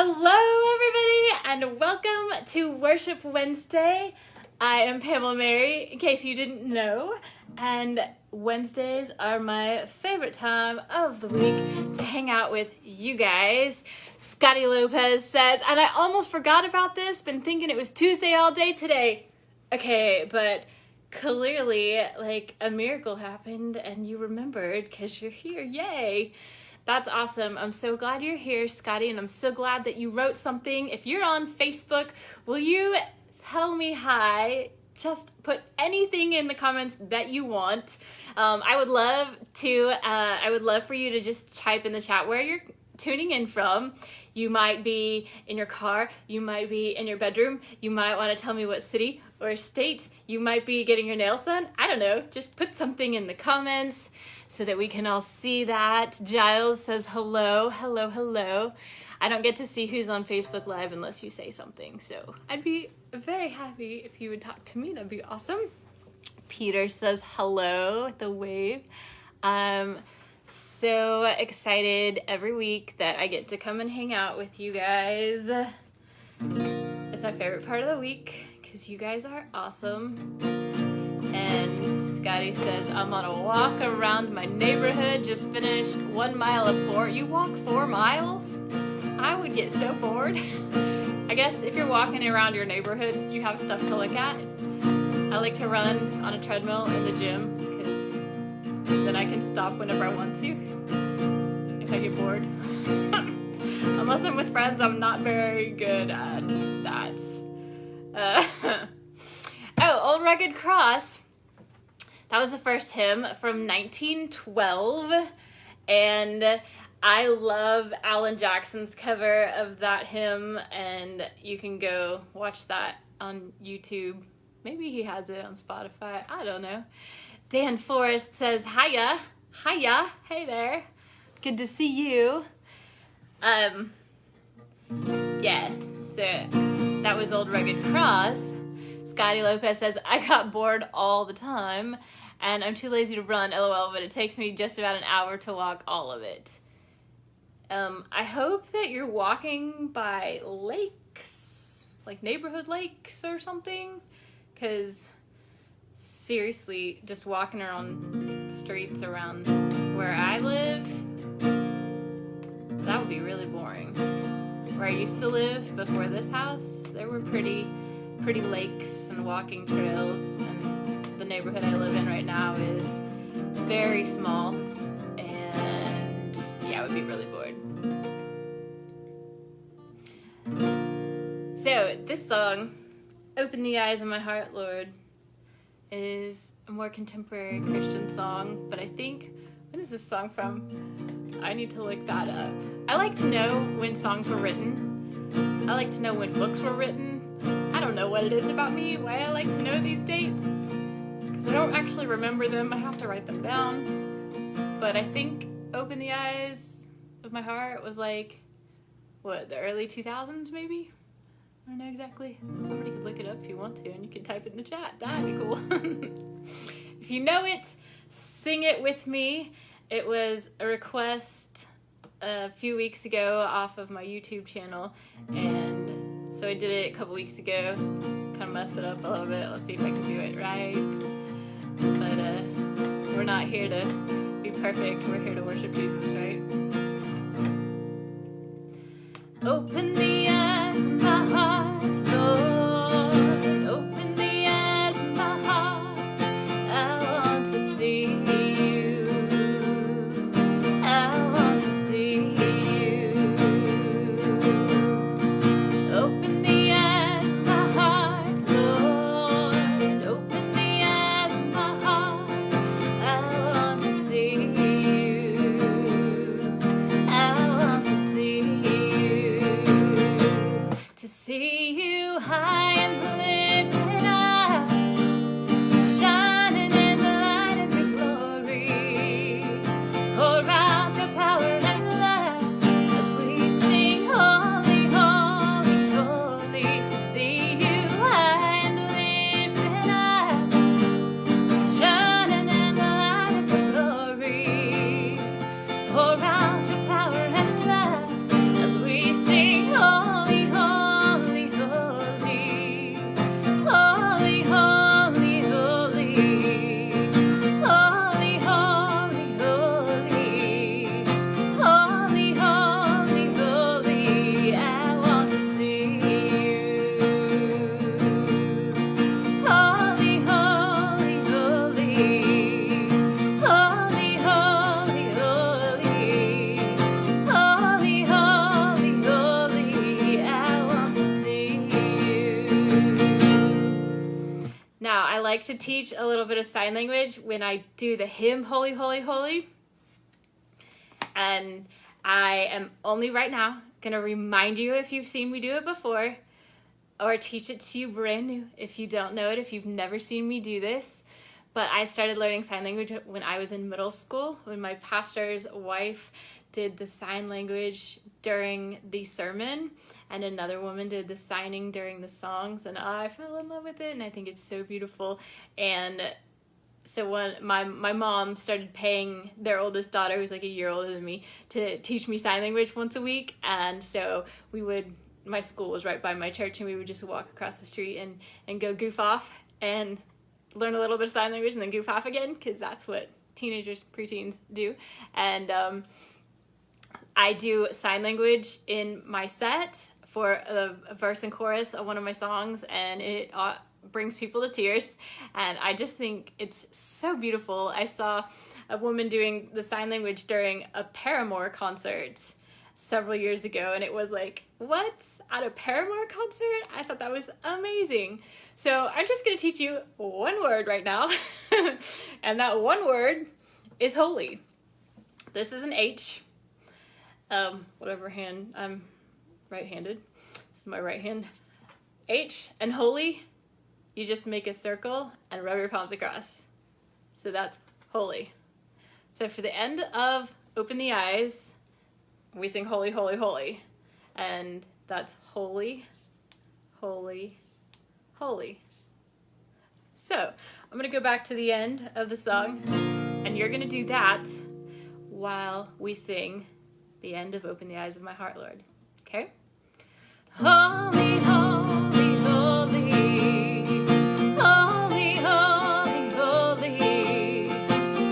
Hello everybody and welcome to Worship Wednesday. I am Pamela Mary, in case you didn't know, and Wednesdays are my favorite time of the week to hang out with you guys. Scotty Lopez says, and I almost forgot about this, been thinking it was Tuesday all day today. Okay, but clearly like a miracle happened and you remembered because you're here, yay. That's awesome. I'm so glad you're here, Scotty, and I'm so glad that you wrote something. If you're on Facebook, will you tell me hi? Just put anything in the comments that you want. I would love for you to just type in the chat where you're tuning in from. You might be in your car, you might be in your bedroom, you might want to tell me what city or state, you might be getting your nails done. I don't know, just put something in the comments so that we can all see that. Giles says hello, hello, hello. I don't get to see who's on Facebook Live unless you say something, so I'd be very happy if you would talk to me. That'd be awesome. Peter says hello with the wave. I'm so excited every week that I get to come and hang out with you guys. It's my favorite part of the week because you guys are awesome. And Scotty says, I'm on a walk around my neighborhood, just finished 1 mile of 4. You walk 4 miles? I would get so bored. I guess if you're walking around your neighborhood, you have stuff to look at. I like to run on a treadmill in the gym because then I can stop whenever I want to if I get bored. Unless I'm with friends, I'm not very good at that. Oh, 𝓟𝓪𝓻𝓂. That was the first hymn from 1912, and I love Alan Jackson's cover of that hymn, and you can go watch that on YouTube. Maybe he has it on Spotify, I don't know. Dan Forrest says, hiya, hey there, good to see you. Yeah, so that was 𝓟𝓪𝓻𝓃ross. Scotty Lopez says, I got bored all the time, and I'm too lazy to run, LOL, but it takes me just about an hour to walk all of it. I hope that you're walking by lakes, like neighborhood lakes or something, because seriously, just walking around streets around where I live, that would be really boring. Where I used to live before this house, there were pretty lakes and walking trails, and the neighborhood I live in right now is very small, and yeah, I would be really bored. So this song, Open the Eyes of My Heart, Lord, is a more contemporary Christian song, but I think, when is this song from? I need to look that up. I like to know when songs were written. I like to know when books were written. I don't know what it is about me, why I like to know these dates, because I don't actually remember them. I have to write them down. But I think Open the Eyes of My Heart was like, what, the early 2000s maybe? I don't know exactly. Somebody could look it up if you want to, and you can type it in the chat. That'd be cool. If you know it, sing it with me. It was a request a few weeks ago off of my YouTube channel, and so I did it a couple weeks ago. Kind of messed it up a little bit. Let's see if I can do it right. But we're not here to be perfect. We're here to worship Jesus, right? Open the eyes of my heart, Lord. Open the eyes of my heart. I want to see you. I want to see you. Open the eyes of my heart, Lord. Open the eyes of my heart. I want to see you. I want to see you. like to teach a little bit of sign language when I do the hymn Holy, Holy, Holy. And I am only right now going to remind you if you've seen me do it before, or teach it to you brand new if you don't know it, if you've never seen me do this. But I started learning sign language when I was in middle school, when my pastor's wife did the sign language during the sermon, and another woman did the signing during the songs, and I fell in love with it, and I think it's so beautiful. And so when my mom started paying their oldest daughter, who's like a year older than me, to teach me sign language once a week. And so my school was right by my church, and we would just walk across the street and go goof off and learn a little bit of sign language and then goof off again, because that's what teenagers, preteens do. And I do sign language in my set for a verse and chorus of one of my songs, and it brings people to tears, and I just think it's so beautiful. I saw a woman doing the sign language during a Paramore concert several years ago, and it was like, what? At a Paramore concert? I thought that was amazing. So I'm just going to teach you one word right now, and that one word is holy. This is an H. Whatever hand, I'm right-handed. This is my right hand. H, and holy, you just make a circle and rub your palms across. So that's holy. So for the end of Open the Eyes, we sing holy, holy, holy. And that's holy, holy, holy. So I'm going to go back to the end of the song, and you're going to do that while we sing the end of Open the Eyes of My Heart, Lord. Okay? Holy, holy, holy. Holy, holy, holy.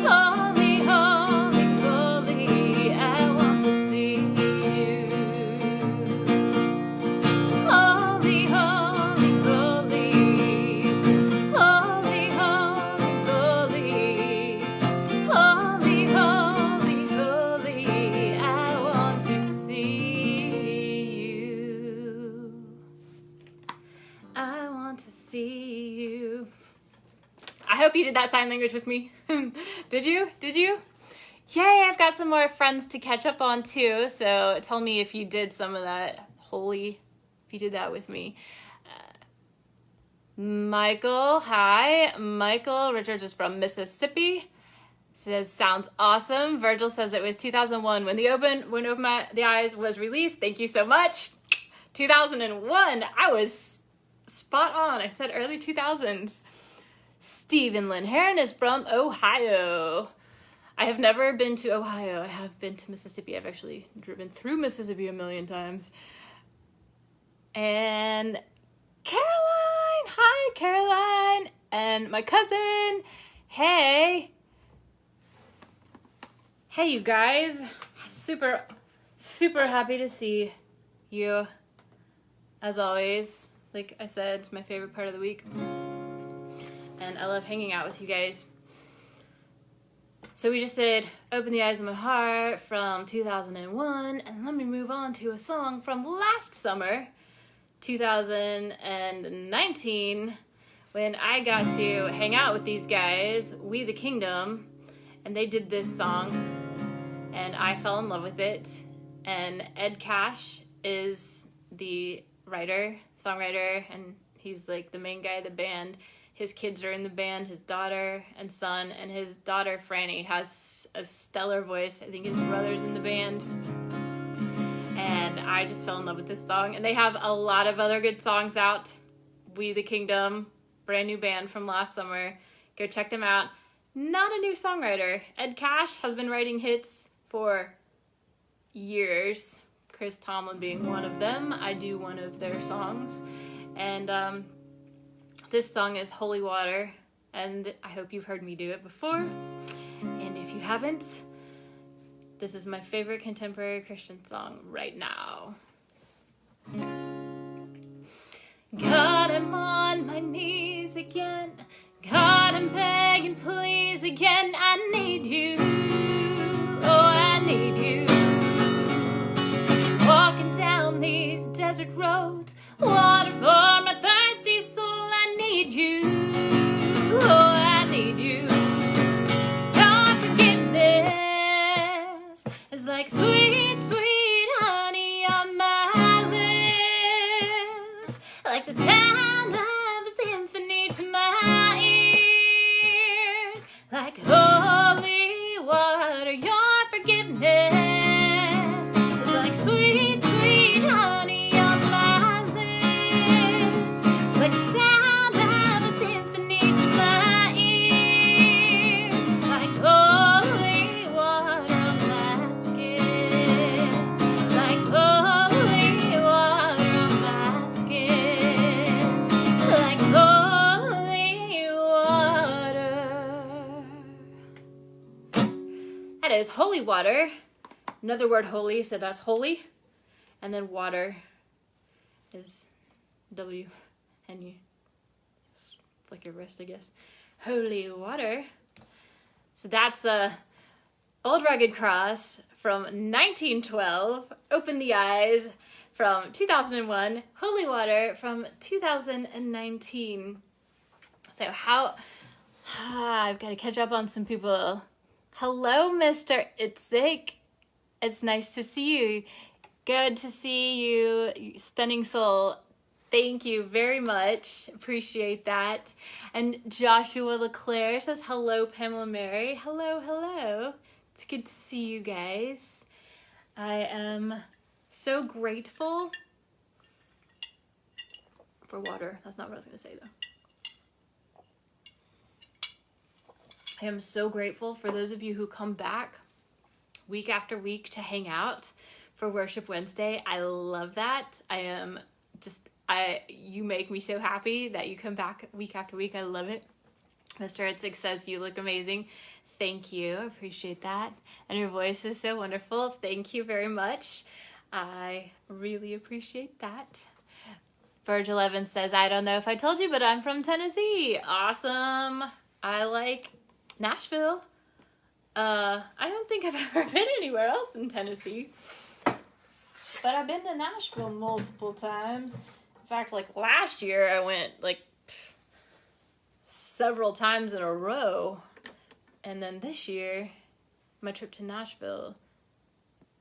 Holy, holy, holy. I want to see you. Holy, holy, holy. Holy, holy, holy. Holy, holy, holy. I want to see you. I want to see you. I hope you did that sign language with me. Did you? Did you? Yay, I've got some more friends to catch up on too, so tell me if you did some of that holy, if you did that with me. Michael, hi. Michael Richards is from Mississippi. Says, sounds awesome. Virgil says it was 2001 when Open the Eyes was released. Thank you so much. 2001. I was spot on. I said early 2000s. Stephen Lynn Heron is from Ohio. I have never been to Ohio. I have been to Mississippi. I've actually driven through Mississippi a million times. And Caroline. Hi, Caroline. And my cousin. Hey. Hey, you guys. Super, super happy to see you. As always, like I said, it's my favorite part of the week. And I love hanging out with you guys. So we just did Open the Eyes of My Heart from 2001. And let me move on to a song from last summer, 2019, when I got to hang out with these guys, WeTheKingdom, and they did this song, and I fell in love with it. And Ed Cash is the writer, songwriter, and he's like the main guy of the band. His kids are in the band, his daughter and son, and his daughter Franny has a stellar voice. I think his brother's in the band. And I just fell in love with this song. And they have a lot of other good songs out. WeTheKingdom, brand new band from last summer. Go check them out. Not a new songwriter. Ed Cash has been writing hits for years. Chris Tomlin being one of them. I do one of their songs. And this song is HolyWater, and I hope you've heard me do it before. And if you haven't, this is my favorite contemporary Christian song right now. God, I'm on my knees again. God, I'm begging, please again. I need you. Oh, I need you. Walking down these desert roads, water for my thirsty soul. I need you. like sweet, sweet honey on my lips, like the sound of a symphony to my ears, like holy water, your forgiveness is like sweet, sweet honey on my lips, like the sound of a symphony to my ears, like holy water on my skin, like holy water on my skin, like holy water. That is holy water. Another word holy, so that's holy. And then water is W-N-U. It's like your wrist, I guess. Holy water. So that's Old Rugged Cross from 1912. Open the Eyes from 2001. Holy Water from 2019. So I've got to catch up on some people. Hello, Mr. Itzik. It's nice to see you. Good to see you, you stunning soul. Thank you very much. Appreciate that. And Joshua LeClaire says, hello, Pamela Mary. Hello, hello. It's good to see you guys. I am so grateful for water. That's not what I was going to say, though. I am so grateful for those of you who come back week after week to hang out for Worship Wednesday. I love that. You make me so happy that you come back week after week. I love it. Mr. Itzik says, you look amazing. Thank you. I appreciate that. And your voice is so wonderful. Thank you very much. I really appreciate that. Virgil Evans says, I don't know if I told you, but I'm from Tennessee. Awesome. I like Nashville. I don't think I've ever been anywhere else in Tennessee, but I've been to Nashville multiple times. In fact, like last year I went like several times in a row, and then this year my trip to Nashville,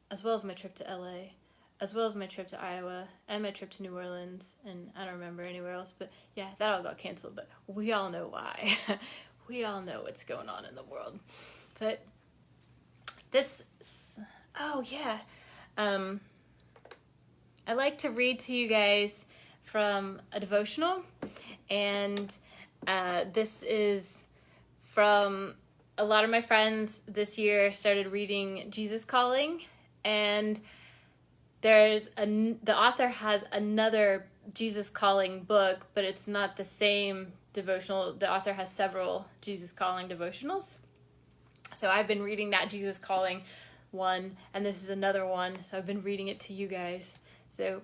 as well as my trip to LA, as well as my trip to Iowa, and my trip to New Orleans, and I don't remember anywhere else, but yeah, that all got canceled, but we all know why. We all know what's going on in the world. But I like to read to you guys from a devotional, and this is from a lot of my friends this year started reading Jesus Calling, and the author has another Jesus Calling book, but it's not the same devotional. The author has several Jesus Calling devotionals. So I've been reading that Jesus Calling one, and this is another one. So I've been reading it to you guys. So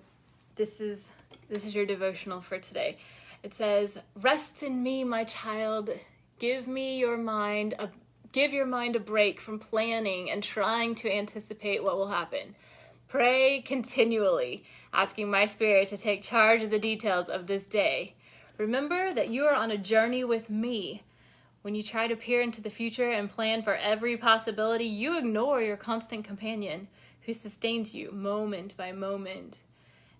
this is your devotional for today. It says, "Rest in me, my child. Give your mind a break from planning and trying to anticipate what will happen. Pray continually, asking my spirit to take charge of the details of this day. Remember that you are on a journey with me. When you try to peer into the future and plan for every possibility, you ignore your constant companion who sustains you moment by moment.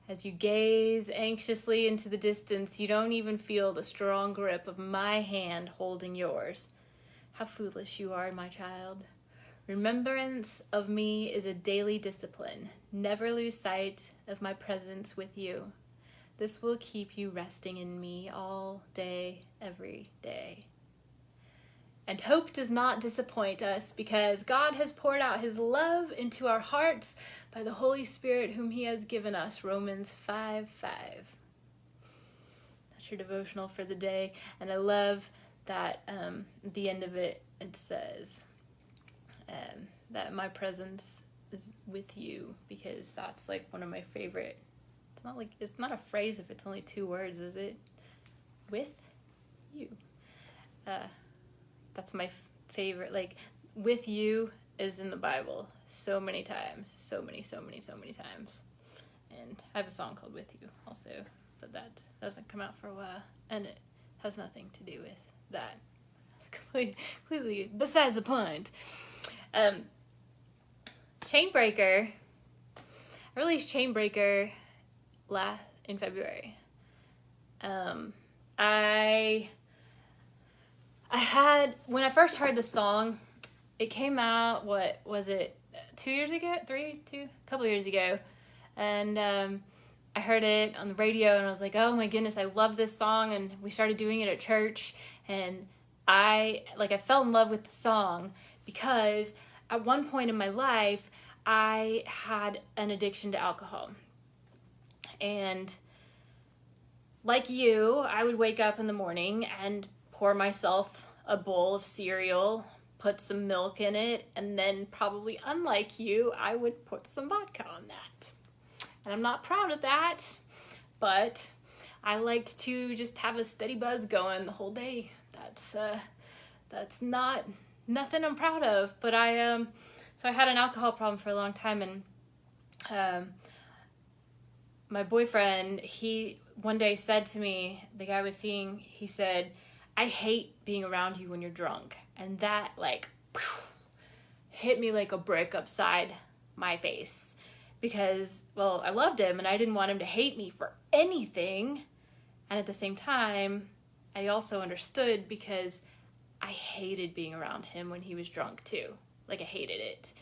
As you gaze anxiously into the distance, you don't even feel the strong grip of my hand holding yours. How foolish you are, my child. Remembrance of me is a daily discipline. Never lose sight of my presence with you. This will keep you resting in me all day, every day. And hope does not disappoint us because God has poured out his love into our hearts by the Holy Spirit whom he has given us." Romans 5:5. That's your devotional for the day. And I love that at the end of it, it says that my presence is with you, because that's like one of my favorite. It's not a phrase if it's only 2 words, is it? With you. That's my favorite. Like, with you is in the Bible so many times. So many times. And I have a song called With You also, but that doesn't come out for a while. And it has nothing to do with that. It's completely besides the point. ChainBreaker. I released ChainBreaker in February. I had, when I first heard the song, it came out, what was it, 2 years ago? A couple years ago. And I heard it on the radio and I was like, oh my goodness, I love this song. And we started doing it at church. And I fell in love with the song because at one point in my life, I had an addiction to alcohol. And like you, I would wake up in the morning and pour myself a bowl of cereal, put some milk in it, and then probably unlike you, I would put some vodka on that. And I'm not proud of that, but I liked to just have a steady buzz going the whole day. That's not nothing I'm proud of, but so I had an alcohol problem for a long time, and my boyfriend, he one day said to me, the guy I was seeing, he said, I hate being around you when you're drunk. And that hit me like a brick upside my face because, well, I loved him and I didn't want him to hate me for anything. And at the same time, I also understood because I hated being around him when he was drunk too. Like, I hated it.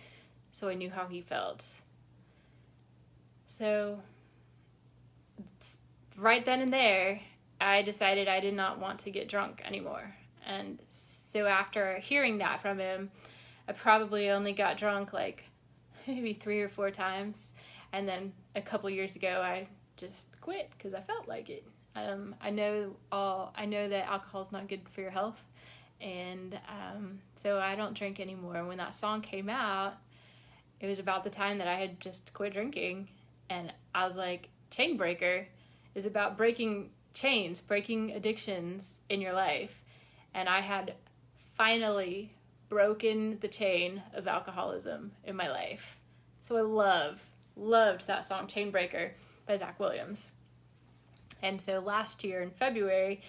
So I knew how he felt. So right then and there, I decided I did not want to get drunk anymore. And so after hearing that from him, I probably only got drunk like maybe 3 or 4 times. And then a couple years ago, I just quit because I felt like it. I know that alcohol is not good for your health. And so I don't drink anymore. And when that song came out, it was about the time that I had just quit drinking. And I was like, ChainBreaker is about breaking chains, breaking addictions in your life. And I had finally broken the chain of alcoholism in my life. So I loved that song, ChainBreaker by Zach Williams. And so last year in February,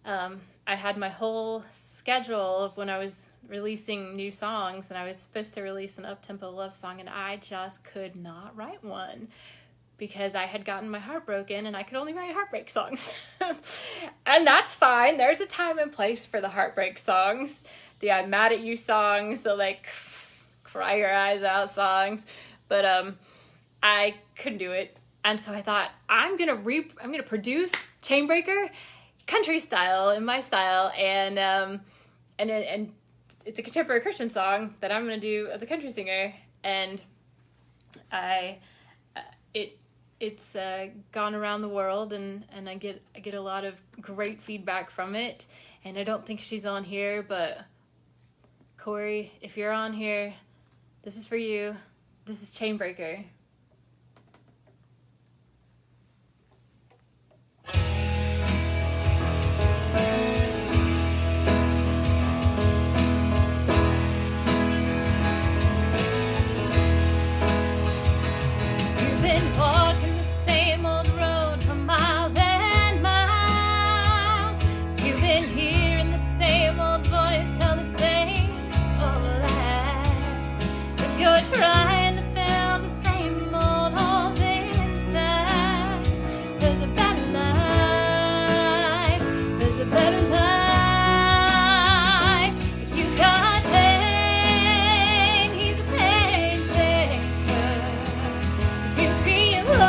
I had my whole schedule of when I was releasing new songs, and I was supposed to release an up-tempo love song, and I just could not write one because I had gotten my heart broken and I could only write heartbreak songs. And that's fine. There's a time and place for the heartbreak songs, the I'm mad at you songs, the like cry your eyes out songs. But I couldn't do it. And so I thought, I'm gonna produce ChainBreaker country style, in my style, and it's a contemporary Christian song that I'm gonna do as a country singer. And it's gone around the world, and I get a lot of great feedback from it. And I don't think she's on here, but Corey, if you're on here, this is for you. This is ChainBreaker. Trying to fill the same old holes inside. There's a better life. There's a better life. If you got pain, he's a pain taker. If you realize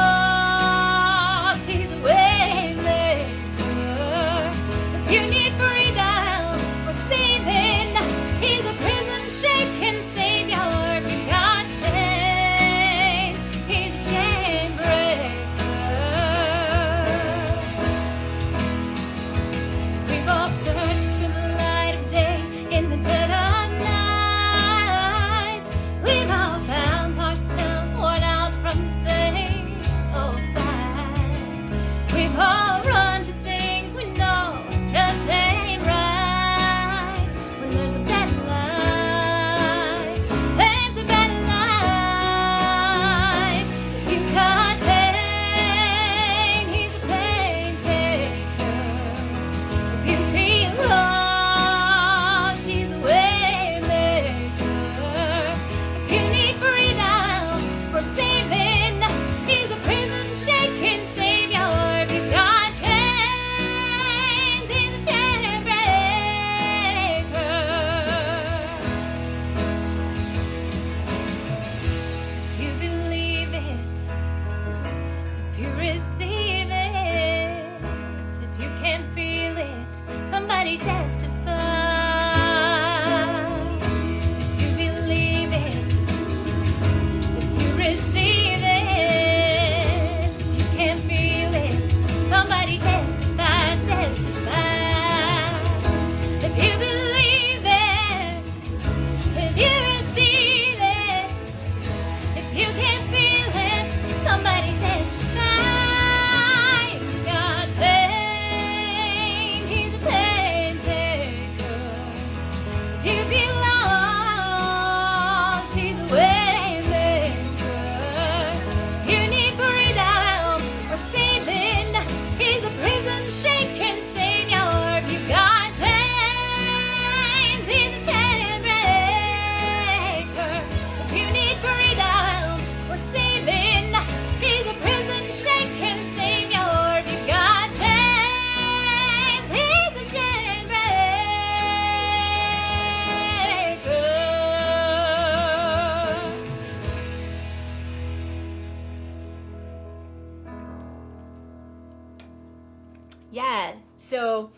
Yeah, so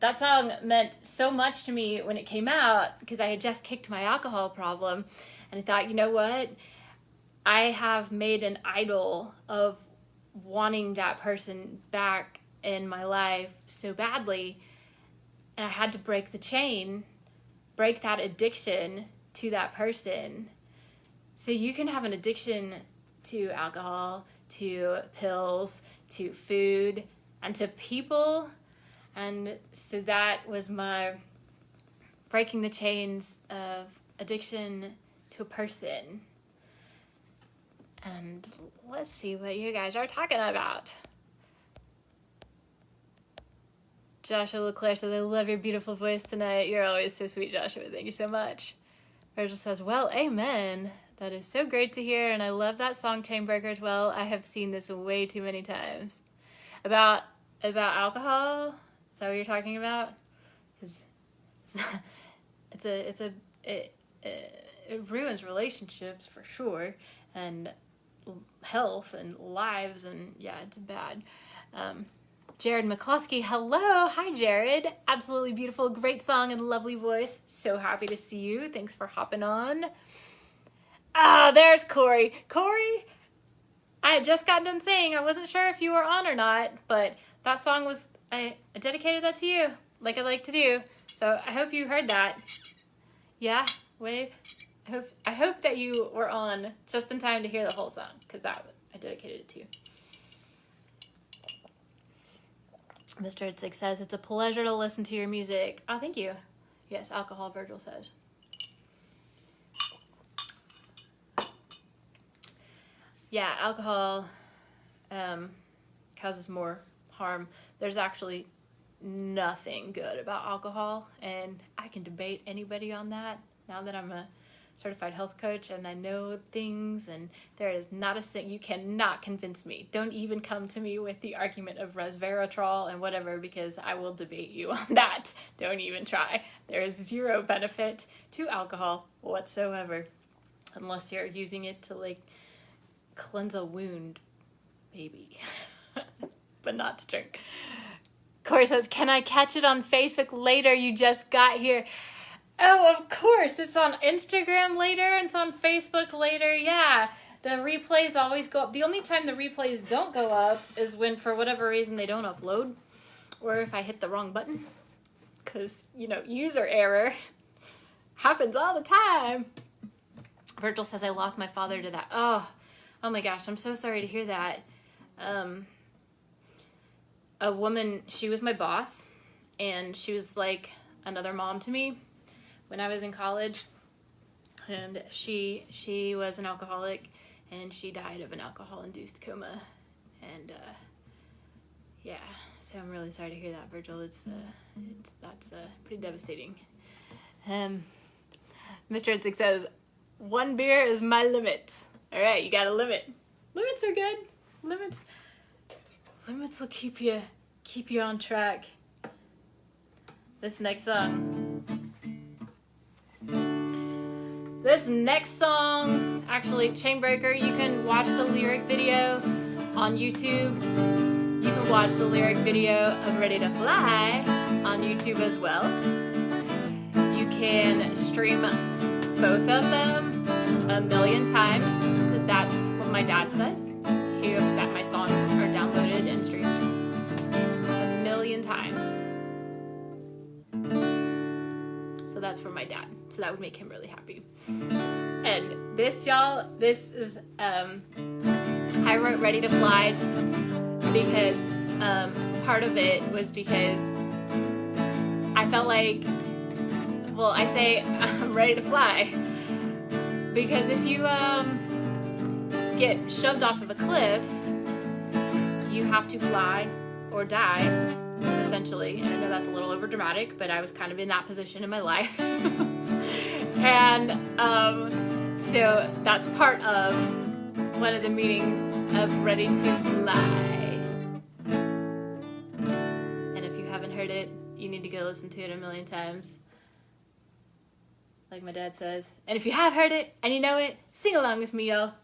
that song meant so much to me when it came out because I had just kicked my alcohol problem, and I thought, you know what? I have made an idol of wanting that person back in my life so badly, and I had to break the chain, break that addiction to that person. So you can have an addiction to alcohol, to pills, to food, and to people. And so that was my breaking the chains of addiction to a person. And let's see what you guys are talking about. Joshua LeClaire says, I love your beautiful voice tonight. You're always so sweet, Joshua. Thank you so much. Virgil says, well, amen. That is so great to hear, and I love that song, ChainBreaker, as well. I have seen this way too many times. About alcohol? Is that what you're talking about? Because it ruins relationships for sure, and health and lives, and yeah, it's bad. Jared McCloskey, hello. Hi, Jared. Absolutely beautiful, great song and lovely voice. So happy to see you. Thanks for hopping on. Ah, there's Corey. Corey, I had just got done saying I wasn't sure if you were on or not, but that song was, I dedicated that to you, like I like to do. So I hope you heard that. Yeah, wave. I hope that you were on just in time to hear the whole song, because I dedicated it to you. Mr. Itzig says, it's a pleasure to listen to your music. Oh, thank you. Yes, alcohol, Virgil says. Yeah, alcohol causes more harm. There's actually nothing good about alcohol, and I can debate anybody on that now that I'm a certified health coach and I know things, and there is not a thing, you cannot convince me. Don't even come to me with the argument of resveratrol and whatever, because I will debate you on that. Don't even try. There is zero benefit to alcohol whatsoever, unless you're using it to like cleanse a wound, maybe, but not to drink. Corey says, can I catch it on Facebook later? You just got here. Oh, of course. It's on Instagram later, and it's on Facebook later. Yeah, the replays always go up. The only time the replays don't go up is when, for whatever reason, they don't upload, or if I hit the wrong button, because, you know, user error happens all the time. Virgil says, I lost my father to that. Oh my gosh, I'm so sorry to hear that. A woman, she was my boss, and she was like another mom to me when I was in college, and she was an alcoholic, and she died of an alcohol-induced coma, and yeah, so I'm really sorry to hear that, Virgil. That's pretty devastating. Mr. Itzig says, 1 beer is my limit. All right, you got a limit. Limits are good. Limits will keep you on track. This next song, actually, ChainBreaker, you can watch the lyric video on YouTube. You can watch the lyric video of ReadyToFly on YouTube as well. You can stream both of them 1,000,000 times, because that's what my dad says. He hopes that my songs are downloaded and streamed 1,000,000 times. So that's for my dad. So that would make him really happy. And this, y'all, this is, I wrote ReadyToFly because part of it was because I felt like, well, I say I'm ready to fly. Because if you get shoved off of a cliff, you have to fly or die, essentially. And I know that's a little overdramatic, but I was kind of in that position in my life. And so that's part of one of the meanings of Ready to Fly. And if you haven't heard it, you need to go listen to it 1,000,000 times. Like my dad says. And if you have heard it and you know it, sing along with me, y'all.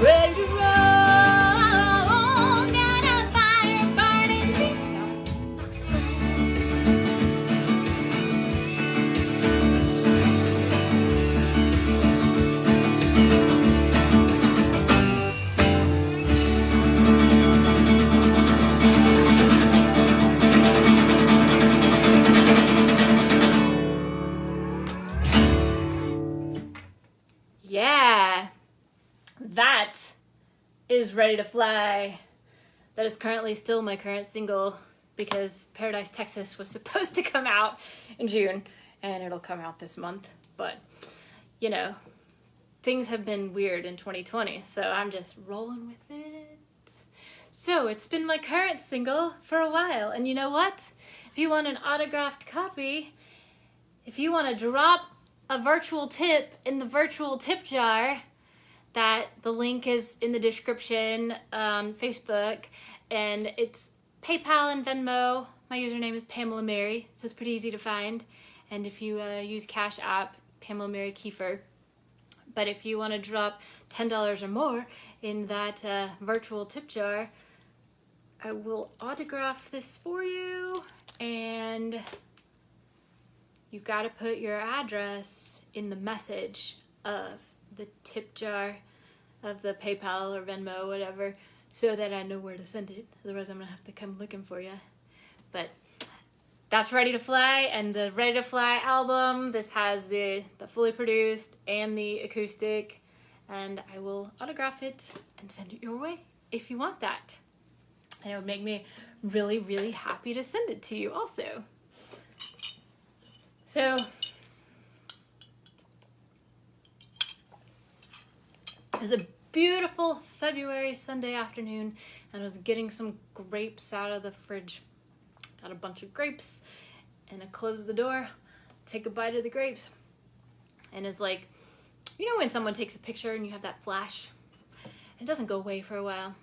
ready to roll. Got a fire burning deep down my soul. Yeah, that is Ready to Fly. That is currently still my current single because ParadiseTexas was supposed to come out in June and it'll come out this month. But, you know, things have been weird in 2020, so I'm just rolling with it. So it's been my current single for a while. And you know what? If you want an autographed copy, if you want to drop a virtual tip in the virtual tip jar, that the link is in the description on Facebook, and it's PayPal and Venmo. My username is Pamela Mary, so it's pretty easy to find. And if you use Cash App, Pamela Mary Kiefer. But if you want to drop $10 or more in that virtual tip jar, I will autograph this for you, and you got to put your address in the message of the tip jar of the PayPal or Venmo, whatever, so that I know where to send it. Otherwise, I'm going to have to come looking for you. But that's Ready to Fly, and the Ready to Fly album, this has the fully produced and the acoustic, and I will autograph it and send it your way if you want that. And it would make me really, really happy to send it to you also. So, it was a beautiful February Sunday afternoon, and I was getting some grapes out of the fridge. Got a bunch of grapes, and I closed the door, take a bite of the grapes, and it's like, you know when someone takes a picture and you have that flash? It doesn't go away for a while.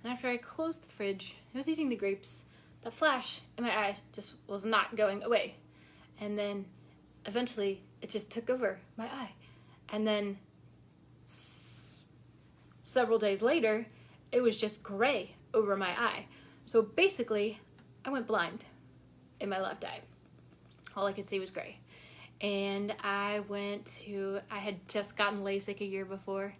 And after I closed the fridge, I was eating the grapes, that flash in my eye just was not going away. And then eventually it just took over my eye. And then several days later, it was just gray over my eye. So basically, I went blind in my left eye. All I could see was gray. And I had just gotten LASIK a year before,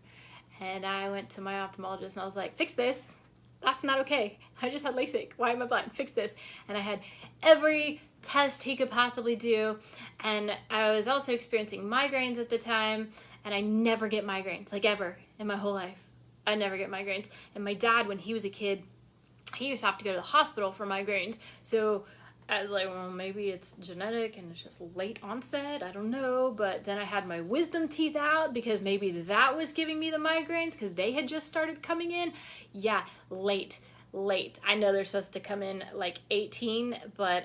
and I went to my ophthalmologist and I was like, fix this. That's not okay. I just had LASIK. Why am I blind? Fix this. And I had every test he could possibly do. And I was also experiencing migraines at the time, and I never get migraines, like ever in my whole life. I never get migraines. And my dad, when he was a kid, he used to have to go to the hospital for migraines. So I was like, well, maybe it's genetic and it's just late onset. I don't know. But then I had my wisdom teeth out because maybe that was giving me the migraines because they had just started coming in. Yeah, late. I know they're supposed to come in like 18, but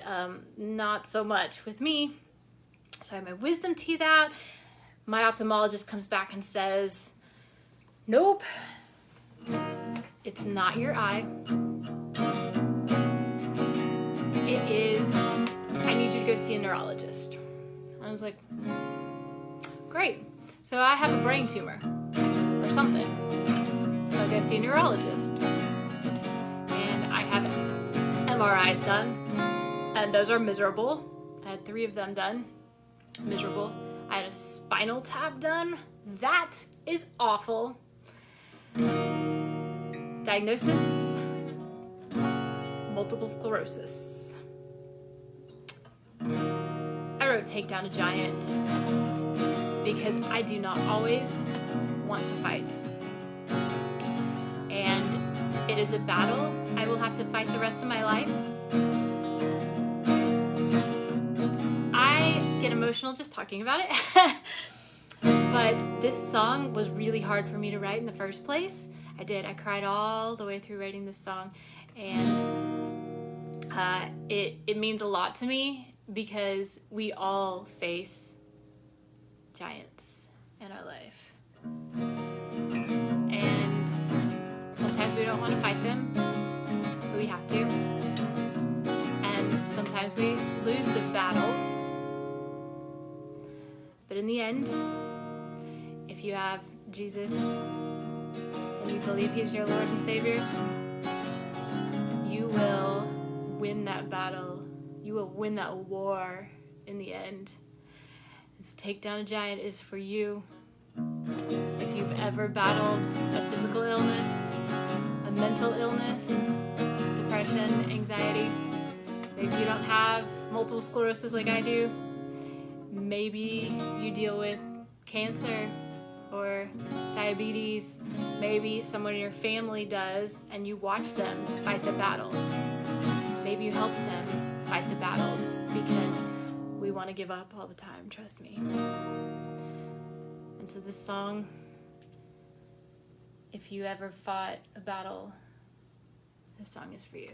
not so much with me. So I had my wisdom teeth out. My ophthalmologist comes back and says, nope, it's not your eye. It is, I need you to go see a neurologist. I was like, great. So I have a brain tumor or something. So I go see a neurologist. And I have MRIs done. And those are miserable. I had 3 of them done. Miserable. I had a spinal tap done. That is awful. Diagnosis, multiple sclerosis. I wrote TakeDownAGiant because I do not always want to fight. And it is a battle I will have to fight the rest of my life. I get emotional just talking about it. But this song was really hard for me to write in the first place. I cried all the way through writing this song, and it means a lot to me because we all face giants in our life. And sometimes we don't want to fight them, but we have to. And sometimes we lose the battles. But in the end, if you have Jesus and you believe he's your Lord and Savior, you will win that battle. You will win that war in the end. This Take Down a Giant is for you. If you've ever battled a physical illness, a mental illness, depression, anxiety, maybe you don't have multiple sclerosis like I do, maybe you deal with cancer or diabetes, maybe someone in your family does and you watch them fight the battles. Maybe you help them fight the battles because we want to give up all the time, trust me. And so this song, if you ever fought a battle, this song is for you.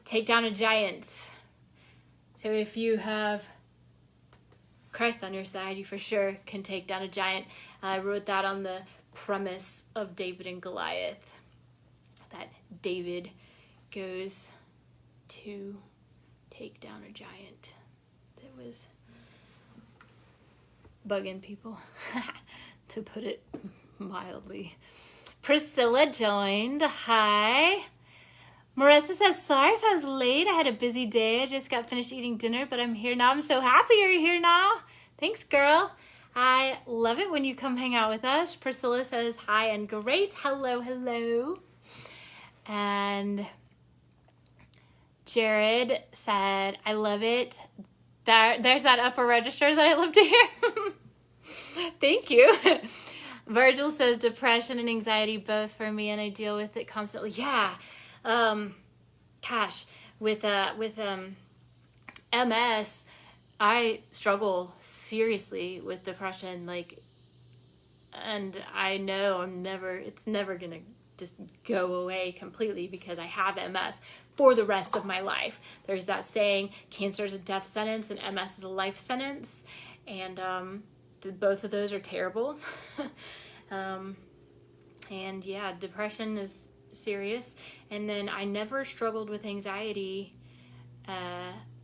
Take down a giant. So if you have Christ on your side, you for sure can take down a giant. I wrote that on the premise of David and Goliath, that David goes to take down a giant that was bugging people, to put it mildly. Priscilla joined. Hi. Marissa says, sorry if I was late. I had a busy day. I just got finished eating dinner, but I'm here now. I'm so happy you're here now. Thanks, girl. I love it when you come hang out with us. Priscilla says, hi and great. Hello, hello. And Jared said, I love it. There's that upper register that I love to hear. Thank you. Virgil says, depression and anxiety both for me, and I deal with it constantly. Yeah. Gosh, with MS, I struggle seriously with depression, like, and I know it's never gonna just go away completely because I have MS for the rest of my life. There's that saying, cancer is a death sentence and MS is a life sentence, and both of those are terrible. And yeah, depression is serious. And then I never struggled with anxiety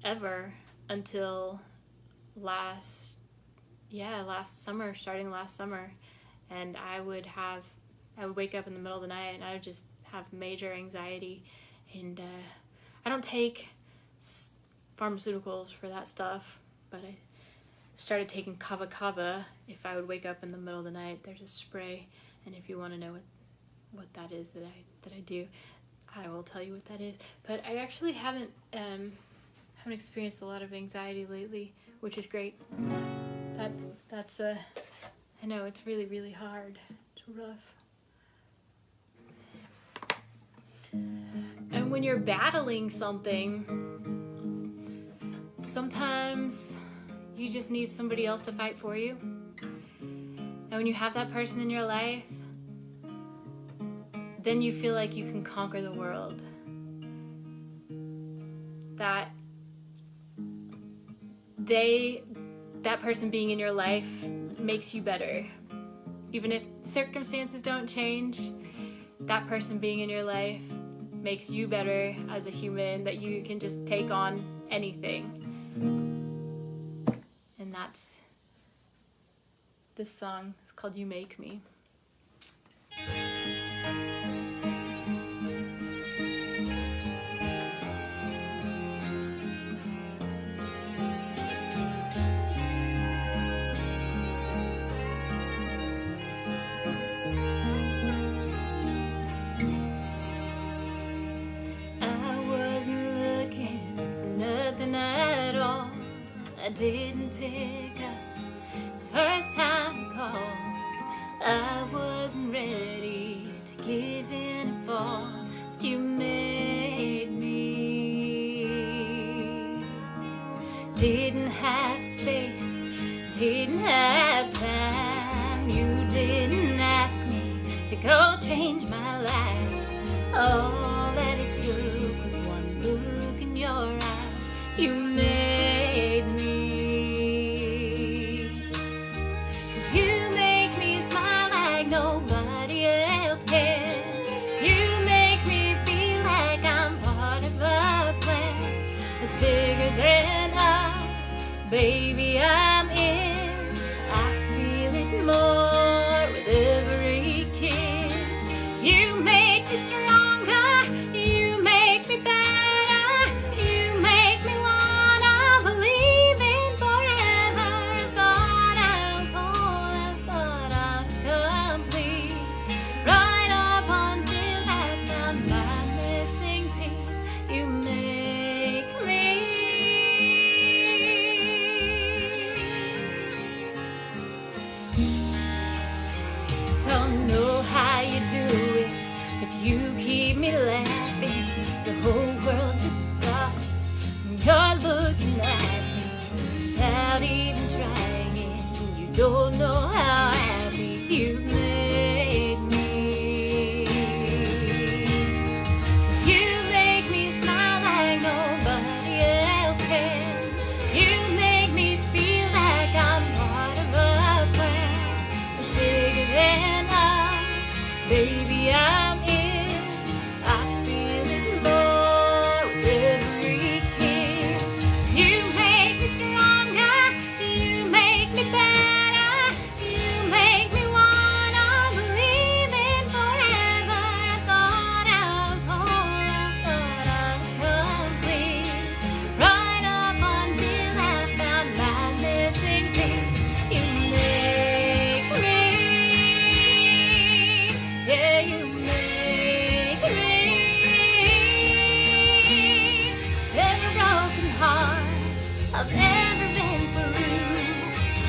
ever until last summer, starting last summer. And I would wake up in the middle of the night and I would just have major anxiety. And I don't take pharmaceuticals for that stuff, but I started taking kava if I would wake up in the middle of the night. There's a spray, and if you want to know what that is that I do, I will tell you what that is. But I actually haven't experienced a lot of anxiety lately, which is great. That's I know it's really, really hard. It's rough. And when you're battling something, sometimes you just need somebody else to fight for you. And when you have that person in your life, then you feel like you can conquer the world. That person being in your life makes you better. Even if circumstances don't change, that person being in your life makes you better as a human, that you can just take on anything. And that's this song. It's called You Make Me. I didn't pick up the first time you called. I wasn't ready to give in and fall, but you made me. Didn't have space, didn't have time. You didn't ask me to go change my life. All that it took was one look in your eyes. You made me. Nobody else can. You make me feel like I'm part of a plan that's bigger than us. Baby, I'm in. I feel it more with every kiss. You make me stronger. You make me better. You make me wanna believe in forever. I thought I was whole. I thought I was complete. Right up until I found my missing piece. You make me. Don't know how you do it, but you keep me laughing. The whole world just stops when you're looking at me without even trying. You don't know how happy you've made me. 'Cause you make me smile like nobody else can. You make me feel like I'm part of a plan that's bigger than us. Baby, I'm in. I feel it more with every kiss. You make me stronger. You make me better. You make me wanna believe in forever. I thought I was whole. I thought I was complete. Right up until I found my missing piece. You make me. Yeah, you make me. Every broken heart I've ever been through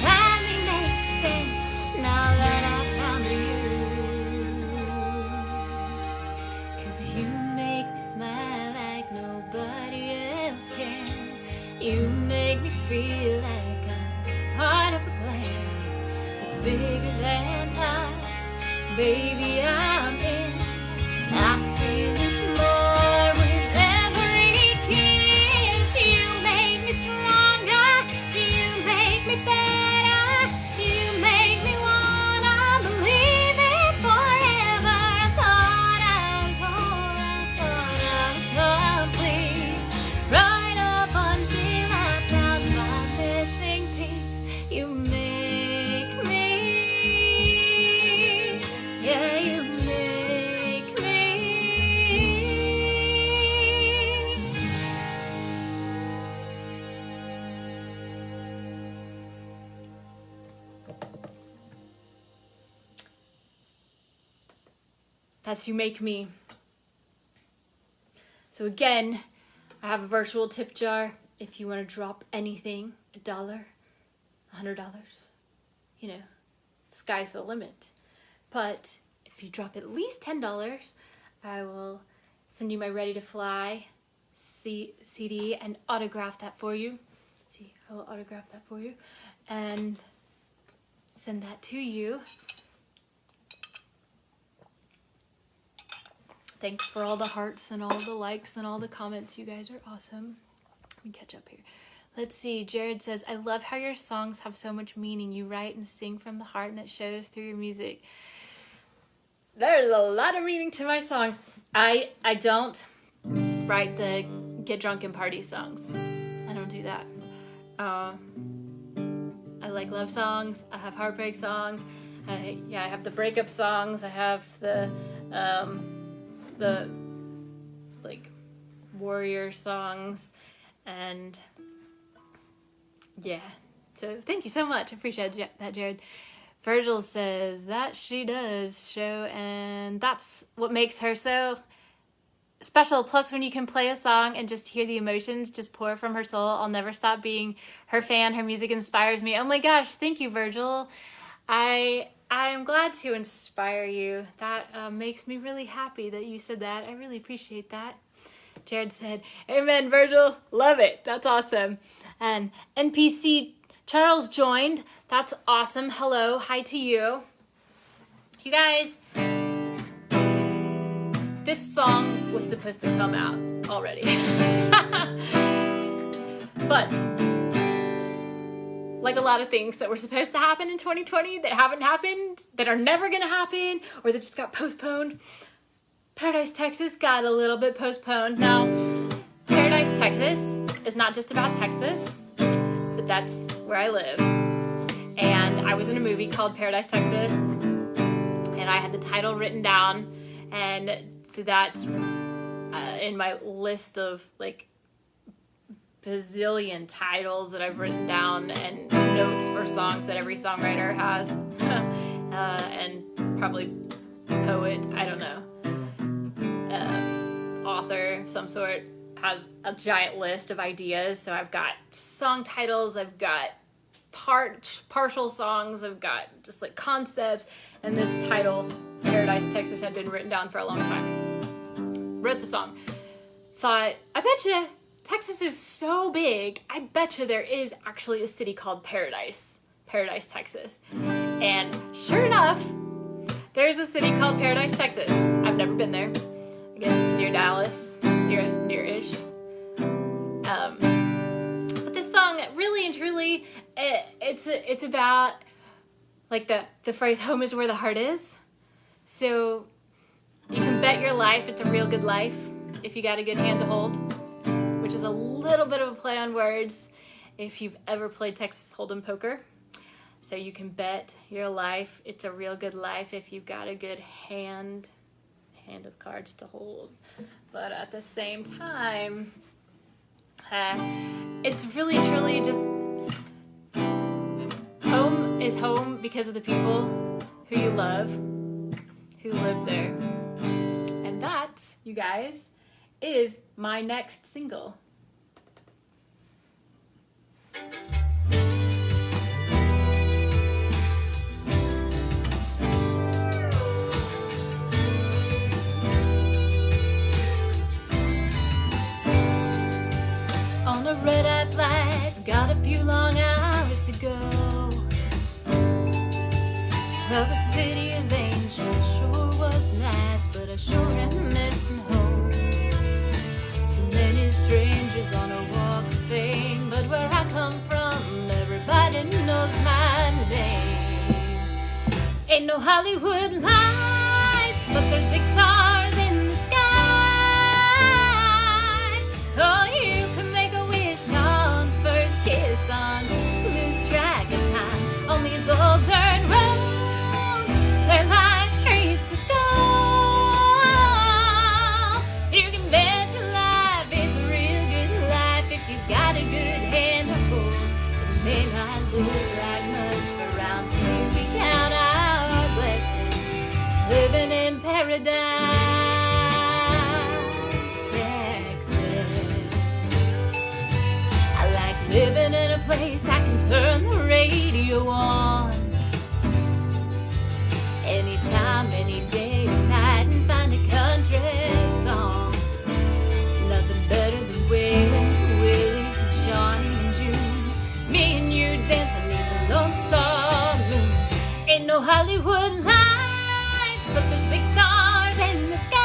finally makes sense now that I found you. 'Cause you make me smile like nobody You make me feel like I'm part of a plan that's bigger than us. Baby, I'm in. I feel it more with every kiss. You make me stronger. You make me better. You make me wanna believe it forever. I thought I was whole. I thought I was complete. Right up until I found my missing piece. You make me. Yeah, you make me. That's You Make Me. So again, I have a virtual tip jar if you want to drop anything, $1, $100, you know, sky's the limit. But if you drop at least $10, I will send you my ReadyToFly CD and autograph that for you. See, I will autograph that for you and send that to you. Thanks for all the hearts and all the likes and all the comments. You guys are awesome. Let me catch up here. Let's see. Jared says, I love how your songs have so much meaning. You write and sing from the heart and it shows through your music. There's a lot of meaning to my songs. I don't write the get drunk and party songs. I don't do that. I like love songs. I have heartbreak songs. I have the breakup songs. I have the like warrior songs, and yeah, so thank you so much. I appreciate that, Jared. Virgil says that she does show, and that's what makes her so special. Plus, when you can play a song and just hear the emotions just pour from her soul, I'll never stop being her fan. Her music inspires me. Oh my gosh, thank you, Virgil. I am glad to inspire you. That makes me really happy that you said that. I really appreciate that. Jared said, amen, Virgil. Love it. That's awesome. And NPC Charles joined. That's awesome. Hello. Hi to you. You guys, this song was supposed to come out already. But like a lot of things that were supposed to happen in 2020 that haven't happened, that are never going to happen, or that just got postponed, Paradise Texas got a little bit postponed. Now, Paradise Texas is not just about Texas, but that's where I live. And I was in a movie called Paradise Texas, and I had the title written down, and so that's in my list of like bazillion titles that I've written down and notes for songs that every songwriter has and probably poet, I don't know, author of some sort has a giant list of ideas. So I've got song titles, I've got partial songs, I've got just like concepts, and this title, Paradise Texas, had been written down for a long time. Wrote the song, thought, I betcha Texas is so big, I betcha there is actually a city called Paradise, Texas. And sure enough, there's a city called Paradise, Texas. I've never been there. I guess it's near Dallas, near-ish. But this song, really and truly, it's about like the phrase "home is where the heart is." So you can bet your life it's a real good life if you got a good hand to hold, which is a little bit of a play on words if you've ever played Texas Hold'em poker. So you can bet your life it's a real good life if you've got a good hand of cards to hold. But at the same time, it's really truly just home is home because of the people who you love, who live there. And that, you guys, is my next single. On a red-eye flight, got a few long hours to go. Well, the city of angels sure was nice, but I sure am missing home. Too many strangers on a walk of fame, but where I come from, everybody knows my name. Ain't no Hollywood lights, but there's big stars in the sky. Oh, you can make a wish on first kiss, on lose track of time on these old dirt roads. They're like streets of gold. You can bet your life it's a real good life if you got a good hand to hold. It may not look like much, but round here we count our blessings, living in Paradise, Texas. I like living in a place I can turn the radio on anytime, any day or night, and find a country song. Nothing better than Waylon, Willie, Johnny and June. Me and you dancing in the Lone Star Moon. Ain't no Hollywood lights, but there's big stars in the sky.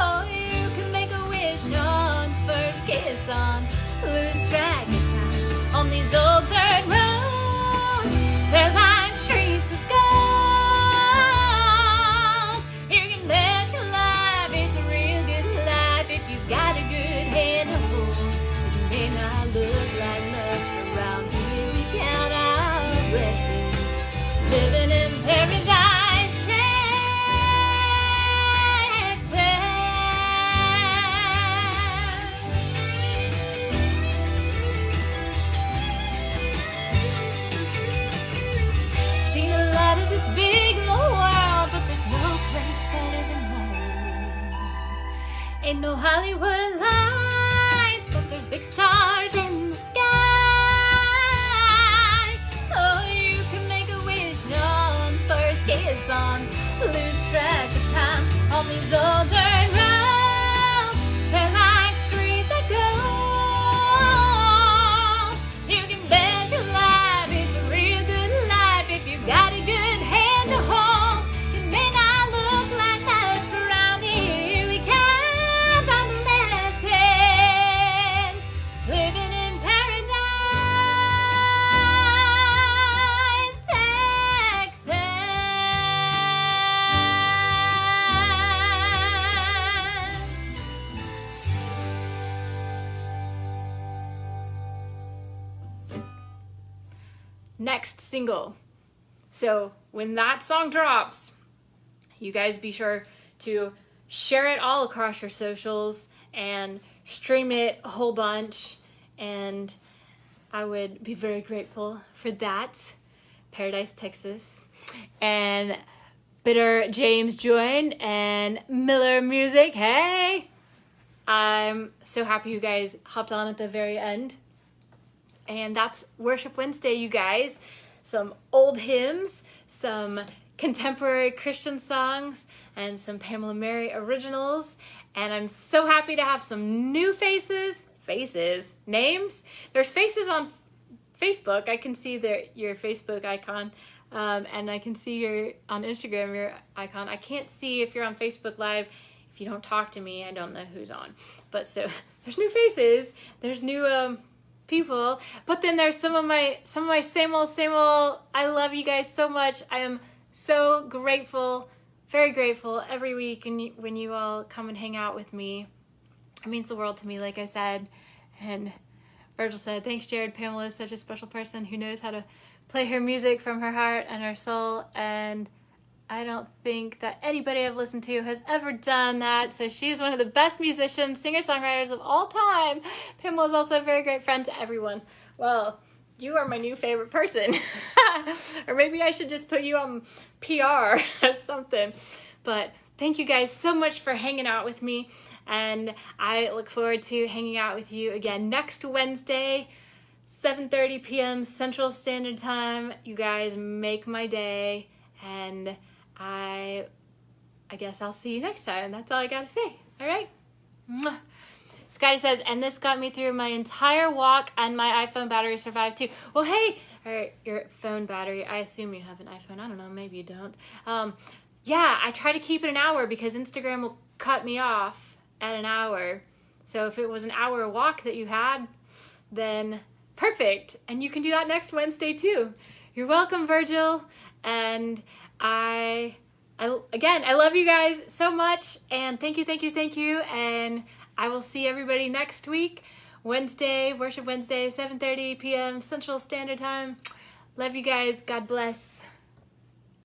Oh, you can make a wish on first kiss, on lose track of time on these old dirt roads. They're like streets of gold. You can bet your life it's a real good life if you've got a good hand to hold. It may not look like much, but around here we count our blessings, living in Paradise, Texas. Seen a lot of this big old world, but there's no place better than home. Ain't no Hollywood lights, but there's big stars in the sky. Oh, you can make a wish on first kiss, on lose track of time on these old dirt roads. They're like streets of gold. You can bet your life it's a real good life if you got a good hand to hold. It may not look like much, but around here we count our blessings, living in Paradise, Texas. Next single. So when that song drops, you guys be sure to share it all across your socials and stream it a whole bunch, and I would be very grateful for that. Paradise, Texas, and Bitter James joined, and Miller Music. Hey, I'm so happy you guys hopped on at the very end. And that's Worship Wednesday, you guys. Some old hymns, some contemporary Christian songs, and some Pamela Mary originals. And I'm so happy to have some new names. There's faces on Facebook. I can see your Facebook icon, and I can see your on Instagram your icon. I can't see if you're on Facebook Live. If you don't talk to me, I don't know who's on. But so there's new faces. There's new people, but then there's some of my same old. I love you guys so much. I am so grateful, very grateful every week when you all come and hang out with me. It means the world to me, like I said. And Virgil said, thanks, Jared. Pamela is such a special person who knows how to play her music from her heart and her soul, and I don't think that anybody I've listened to has ever done that. So she's one of the best musicians, singer-songwriters of all time. Pamela is also a very great friend to everyone. Well, you are my new favorite person. Or maybe I should just put you on PR or something. But thank you guys so much for hanging out with me. And I look forward to hanging out with you again next Wednesday, 7:30 p.m. Central Standard Time. You guys make my day. And I guess I'll see you next time. That's all I gotta say. All right? Mwah. Scotty says, and this got me through my entire walk, and my iPhone battery survived too. Well, hey, or your phone battery. I assume you have an iPhone. I don't know. Maybe you don't. Yeah, I try to keep it an hour because Instagram will cut me off at an hour. So if it was an hour walk that you had, then perfect. And you can do that next Wednesday too. You're welcome, Virgil. And again, I love you guys so much. And thank you. And I will see everybody next week. Wednesday, Worship Wednesday, 7:30 p.m. Central Standard Time. Love you guys. God bless.